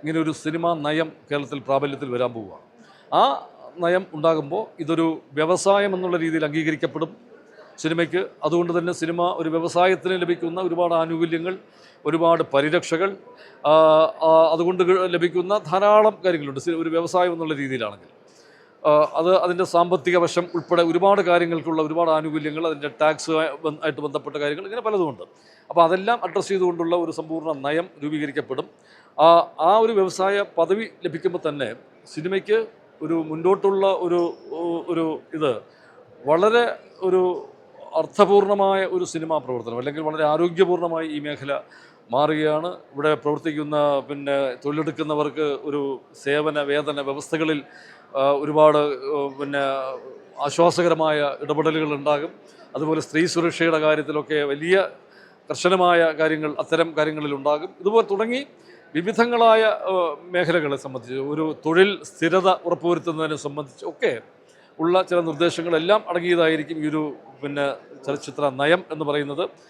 ഇങ്ങനെയൊരു സിനിമാ നയം കേരളത്തിൽ പ്രാബല്യത്തിൽ വരാൻ പോവുകയാണ്. ആ നയം ഉണ്ടാകുമ്പോൾ ഇതൊരു വ്യവസായം എന്നുള്ള രീതിയിൽ അംഗീകരിക്കപ്പെടും സിനിമയ്ക്ക്. അതുകൊണ്ട് തന്നെ സിനിമ ഒരു വ്യവസായത്തിന് ലഭിക്കുന്ന ഒരുപാട് ആനുകൂല്യങ്ങൾ, ഒരുപാട് പരിരക്ഷകൾ, അതുകൊണ്ട് ലഭിക്കുന്ന ധാരാളം കാര്യങ്ങളുണ്ട് ഒരു വ്യവസായം എന്നുള്ള രീതിയിലാണെങ്കിൽ. അതിൻ്റെ സാമ്പത്തിക വശം ഉൾപ്പെടെ ഒരുപാട് കാര്യങ്ങൾക്കുള്ള ഒരുപാട് ആനുകൂല്യങ്ങൾ, അതിൻ്റെ ടാക്സ് ആയിട്ട് ബന്ധപ്പെട്ട കാര്യങ്ങൾ, ഇങ്ങനെ പലതുമുണ്ട്. അപ്പോൾ അതെല്ലാം അഡ്രസ്സ് ചെയ്തുകൊണ്ടുള്ള ഒരു സമ്പൂർണ്ണ നയം രൂപീകരിക്കപ്പെടും. ആ ഒരു വ്യവസായ പദവി ലഭിക്കുമ്പോൾ തന്നെ സിനിമയ്ക്ക് ഒരു മുന്നോട്ടുള്ള ഒരു ഇത് വളരെ ഒരു അർത്ഥപൂർണമായ ഒരു സിനിമാ പ്രവർത്തനം, അല്ലെങ്കിൽ വളരെ ആരോഗ്യപൂർണ്ണമായി ഈ മേഖല മാറുകയാണ്. ഇവിടെ പ്രവർത്തിക്കുന്ന തൊഴിലെടുക്കുന്നവർക്ക് ഒരു സേവന വേതന വ്യവസ്ഥകളിൽ ഒരുപാട് ആശ്വാസകരമായ ഇടപെടലുകൾ ഉണ്ടാകും. അതുപോലെ സ്ത്രീ സുരക്ഷയുടെ കാര്യത്തിലൊക്കെ വലിയ കർശനമായ കാര്യങ്ങൾ അത്തരം കാര്യങ്ങളിലുണ്ടാകും. ഇതുപോലെ തുടങ്ങി വിവിധങ്ങളായ മേഖലകളെ സംബന്ധിച്ച് ഒരു തൊഴിൽ സ്ഥിരത ഉറപ്പുവരുത്തുന്നതിനെ സംബന്ധിച്ച് ഒക്കെ ഉള്ള ചില നിർദ്ദേശങ്ങളെല്ലാം അടങ്ങിയതായിരിക്കും ഈ ഒരു ചലച്ചിത്ര നയം എന്ന് പറയുന്നത്.